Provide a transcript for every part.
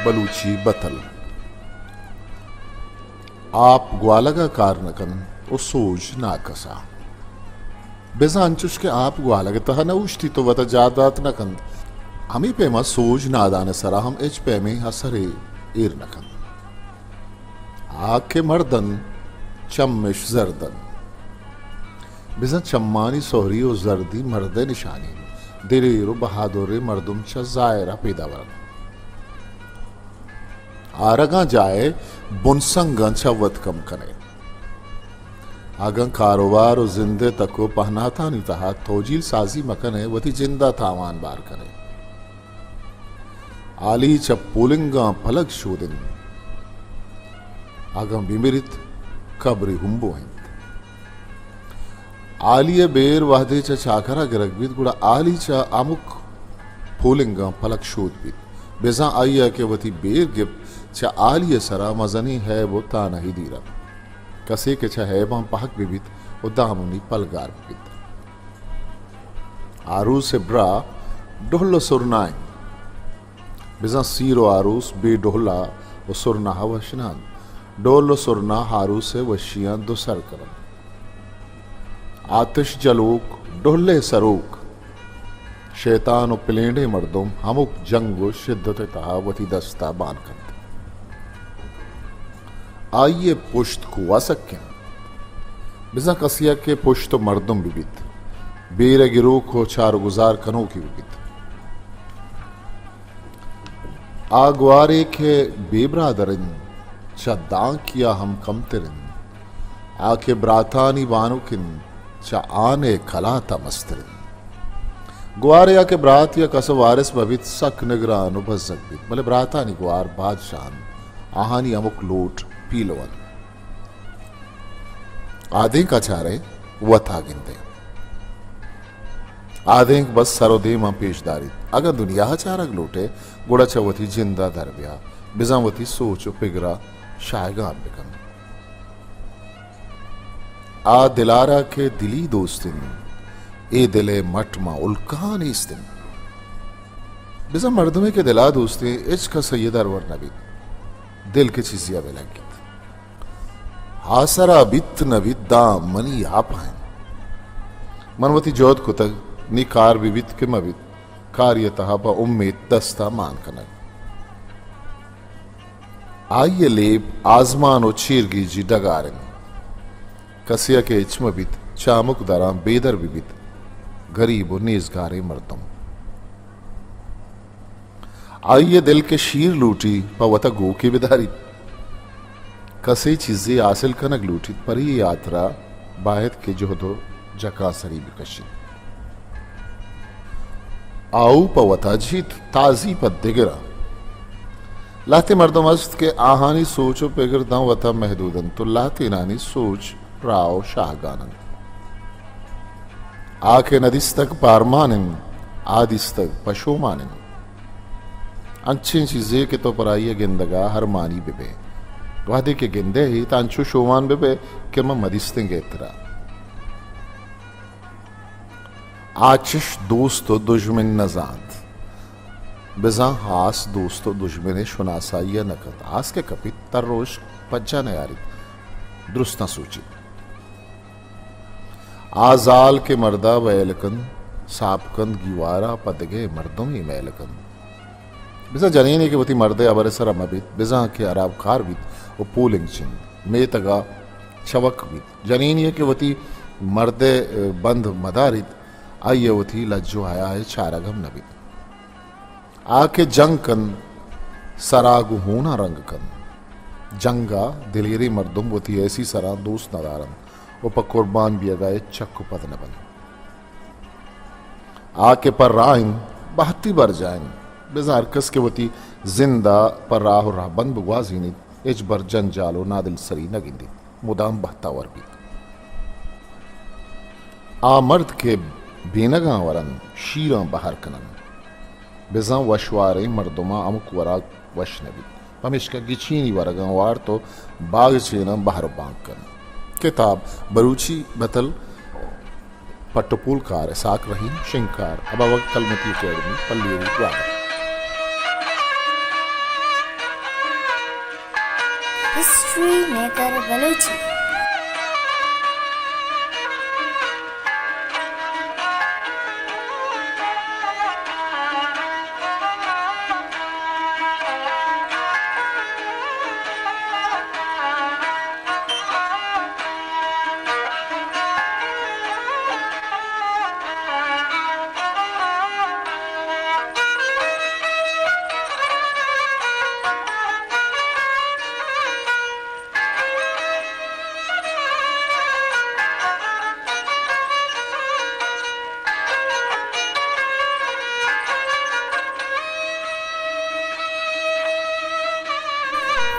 बलूची बतल आप ग्वालगा कारनकन ओ सोज ना कसा बेजांचुश के आप ग्वालग तह न उष्टी तो वत जादात नकंद हमी पेमा सोज नादान सरा हम एच पेमे हसरे एर नकंद आके मर्दन चम्मिश जर्दन बेजा चम्मानी सोहरी ओ जर्दी मर्दे निशानी दिरेरो बहादुर मर्दुम च जायरा पैदावर आरगा जाए बुनसंगन छवत कम करे आगं कारोबार और जिंदे तको पहनाता नहीं तहा तोजील साजी मकने वती जिंदा थावान बार करे आली चप्पुलिंगा फलक शोदिन आगं बिमिरित कब्री हुंबो हैं आलिय बेर वादे च चाकरा गिरगबित गुड़ा आली च अमुक फूलिंगा फलक शोद बित बेजा आइया के वती बेर गिप च आलिय सरा मजनी है वो ता नहीं दीरा कसे के छ है वहां पहक बिबित उदामुनी पलगार बिबित आरू से ब्रा डोहलो सुरनाई बेजा सीरो आरूस बे डोहला वो सुरना वशनान डोलो सुरना हारू से वशियां दुसर करन आतिश जलोक डोहले सरोक शैतान पिलेंडे मर्दुम हमुक जंगो शिद्दत तहा वती दस्ता बान कर आइए पुश्त कुआ सक्यं बिजा कसिया के पुश्त मर्दुम बिबित बेर गिरो को चार गुजार कनो की बिबित आगवारे के बेबरादरन चदां किया हम कम तिरन आके ब्रातानी वानुकिन च आने कलाता मस्तरिन ग्वार या के ब्रात या कस वारिस भवित सक निगरान उभजक बित भले ब्रातानी ग्वार बादशान आहानी अमुक लोट पीलवन आधे का चारे वथा गिनते आधे बस सरोदे मां पेशदारी अगर दुनिया चारक लोटे गुड़ा चवथी जिंदा दरबिया बिजावती सोच पिगरा शायगान बिकम आ दिलारा के दिली दोस्तिन ए दिले मट मा उल्कान इस्तिन बिजा मर्दमे के दिला दोस्ती इश्क का सैयदर वर नबी दिल के चीजिया बेलंगी हासरा बित नविदा मनी आप हैं मनवती जोत कुतग निकार विवित के मवित कार्यतः ब उम्मीद दस्ता मान कनक आइए लेब आजमान और चीरगी जी डगारन कसिया के इचमबित चामुक दरा बेदर विवित गरीब और नेजगारे मर्दम आइए दिल के शीर लूटी पवता गो की विधारी कसे चीजें हासिल कनक लूटी पर ही यात्रा बाहर के जोधो जका सरी बिकशी आऊ पवता जीत ताजी पद दिगरा लाते मर्दमस्त के आहानी सोचो पेगर दां वता महदूदन तो लाते नानी सोच राव शाहगानन आके नदिस्तक पारमानिन आदिस्तक पशुमानिन अच्छी चीजें के तो पराइय गेंदगा हर मानी बिबे वादे के गेंदे ही तांचु शोमान बिबे के मैं मदिस्तेंगे इतरा आचिश दोस्तो दुश्मन नजात बिजा हास दोस्तो दुश्मन शुनासा या नकत आस के कपि तरोश पज्जा नयारी दुरुस्त न सूची आजाल के मर्दा वैलकन सापकंद गिवारा पदगे मर्दों ही मैलकन बिजा जनीने के वती मर्दे अबर सर मबित बिजा के अराब कार बित और पोलिंग चिन मेतगा छवक बित जनीने के वती मर्दे बंद मदारित आइए वती लज्जो आया है चारगम नबित आके जंग कन सरागु होना रंग कन जंगा दिलेरी मर्दुम वती ऐसी सरा दोस्त नदारन उप कुर्बान भी अगाए चक्कु पद नबन आके पर राइन बहती बर जाएं बेजार कस के वती जिंदा पर राह राह बंद बुगवाजीनी एच बर जंजालो नादिल सरी नगिंदी मुदाम बहतावर भी आ मर्द के बेनगा वरन शीरा बहर कनन बेजा वशवारे मर्दुमा अमुक वराग वश नबी पमिश्का गिचीनी वरगा वार तो बाग चेना बहर बांग कन किताब बरूची बतल पट्टपुलकार साक रहीम शिंकार अब वक्त कलमती अकेडमी पल्ली हिस्ट्री मेकर बलूची।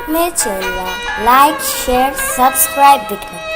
मेरे चैनल लाइक शेयर सब्सक्राइब दिखना।